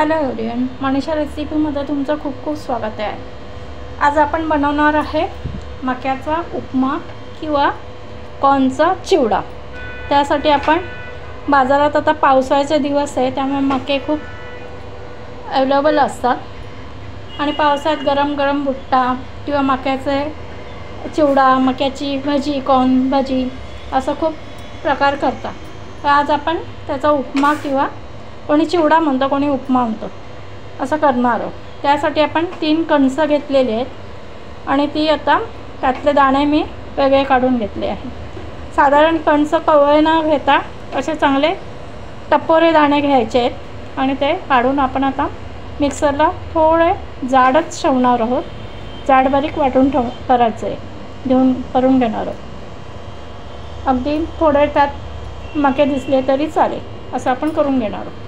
Hello everyone, Manisha रेसिपीमध्ये तुमचं खूप खूप स्वागत आहे। आज आपण बनवणार आहे मक्याचा उपमा किंवा कॉर्नचा चिवडा। त्यासाठी आपण बाजारात आता पावसाळ्याचे दिवस आहे त्यामुळे मके खूप अवेलेबल असतात आणि पावसाळ्यात गरम गरम भुट्टा किंवा मक्याचे चिवडा, मक्याची भजी, कॉर्न भजी असं खूप प्रकार करतात। तर आज आपण त्याचा उपमा किंवा कोणी चिवडा म्हणतो, कोणी उपमा म्हणतो, असं करणार आहोत। त्यासाठी आपण 3 कणस घेतलेले आहेत आणि ती आता त्यातले दाणे मी वेगळे काढून घेतले आहेत। साधारण कणस कवळे न घेता असे चांगले टपोरे दाणे घ्यायचे आहेत आणि ते काढून आपण आता मिक्सरला थोडे जाडच ठेवणार आहोत। जाड बारीक वाटून करायचं आहे, करून घेणार आहोत। अगदी थोडे त्यात मके दिसले तरी चालेल असं आपण करून घेणार आहोत।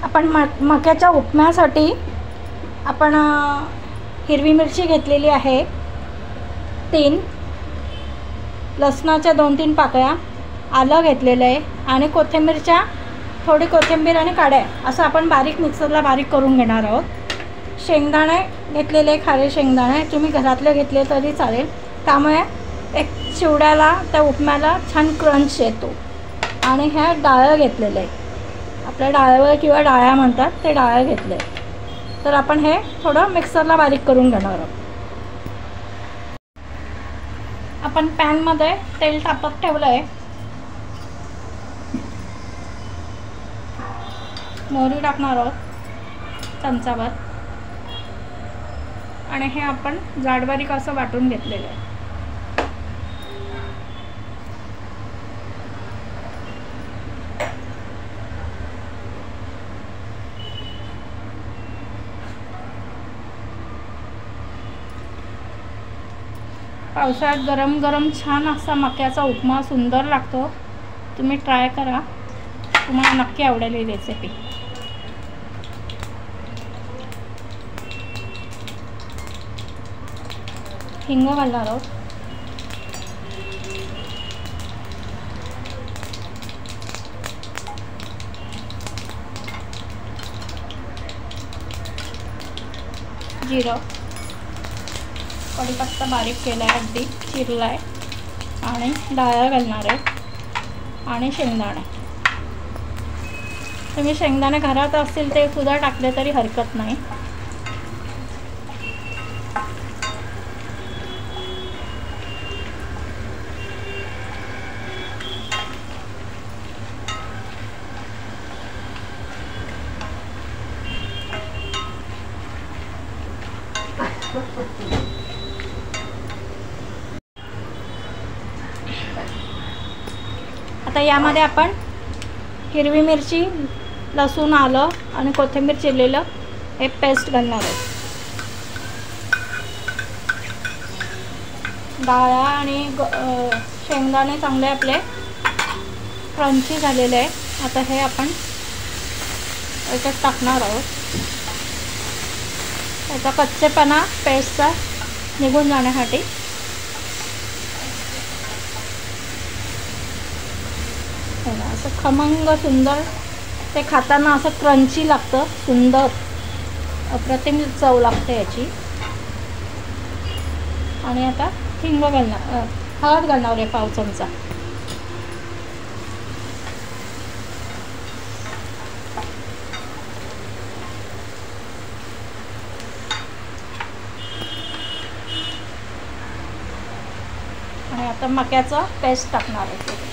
आपण मक्याच्या उपम्यासाठी आपण हिरवी मिरची घेतलेली आहे 3, लसणाच्या 2-3 पाकळ्या, आलं घेतलेलं आहे आणि कोथिंबीरच्या थोडी कोथिंबीर आणि काड्या असं आपण बारीक मिक्सरला बारीक करून घेणार आहोत। शेंगदाणे घेतलेले, खारे शेंगदाणे तुम्ही घरातले घेतले तरी चालेल, त्यामुळे एक चिवड्याला त्या उपम्याला छान क्रंच येतो। आणि ह्या डाळ घेतलेले आहे, आपल्या डाळवर किंवा डाळ्या म्हणतात ते डाळ घेतले। तर आपण हे थोडं मिक्सरला बारीक करून घेणार आहोत। आपण पॅनमध्ये तेल तापत ठेवलं आहे, मोहरी टाकणार आहोत चमचाभर आणि हे आपण जाडबारीक असं वाटून घेतलेलं आहे। पावसाळ्यात गरम गरम छान असा मक्याचा उपमा सुंदर लागतो। तुम्ही ट्राय करा, तुम्हाला नक्की आवडेल ही रेसिपी। हिंग घालणार आहोत, जिरं, कढीपत्ता बारीक केला आहे, अगदी चिरला आहे आणि डाळ घालणार आहे आणि शेंगदाणे। तुम्ही शेंगदाणे घरात असतील ते सुद्धा टाकले तरी हरकत नाही। आता यामध्ये आपण हिरवी मिरची, लसूण, आलं आणि कोथिंबीर चिरलेलं हे पेस्ट घालणार आहे। डाळ आणि शेंगदाणे चांगले आपले क्रंची झालेले आहे। आता हे आपण याच्यात टाकणार आहोत। त्याचा कच्चेपणा पेस्टचा निघून जाण्यासाठी असं खमंग सुंदर ते खाताना असं क्रंची लागतं, सुंदर अप्रतिम चव लागते याची। आणि आता हिंग घालणार, हळद घालणार आहे पाव चमचा। आणि आता मक्याचा पेस्ट टाकणार आहे।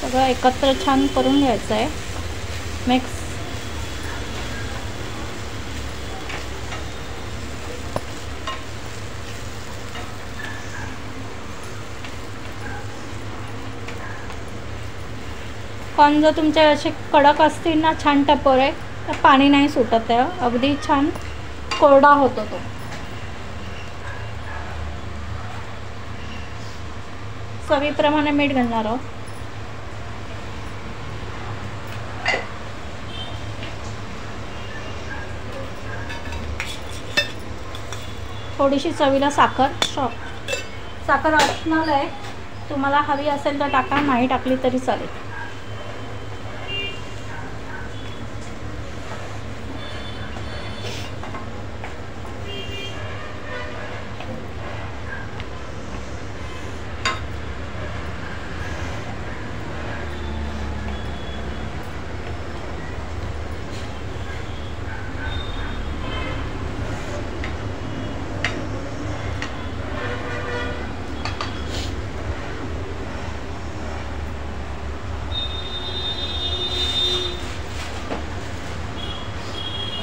सगळं एकत्र छान करून घ्यायचं आहे मिक्स। कॉर्न जर तुमचे असे कडक असतील ना, छान टपोरे, तर पाणी नाही सुटत आहे, अगदी छान कोरडा होतो तो। चवीप्रमाणे मीठ घालणार आहोत. थोडीशी चवीला साखर ऑप्शनल आहे, तुम्हाला हवी असेल तर टाका, नाही टाकली तरी चालेल.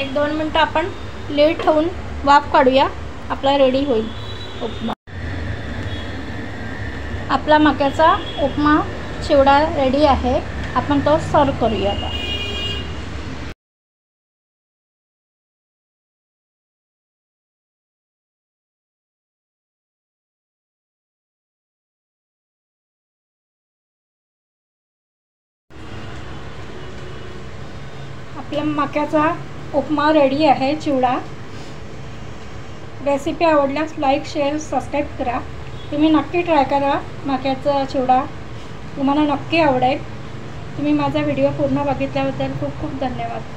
एक 2 मिनटं आपण लीड ठेवून वाफ काढूया, आपला रेडी होईल उपमा. आपला मक्याचा उपमा चिवडा रेडी आहे. आपण तो सर्व करूया आता. आपल्या मक्याचा उपमा रेडी आहे, चिवडा. रेसिपी आवडल्यास लाईक, शेअर, सबस्क्राईब करा. तुम्ही नक्की ट्राय करा. मक्याचा चिवडा तुम्हाला नक्की आवडेल. तुम्ही माझा व्हिडिओ पूर्ण बघितल्याबद्दल खूप खूप धन्यवाद.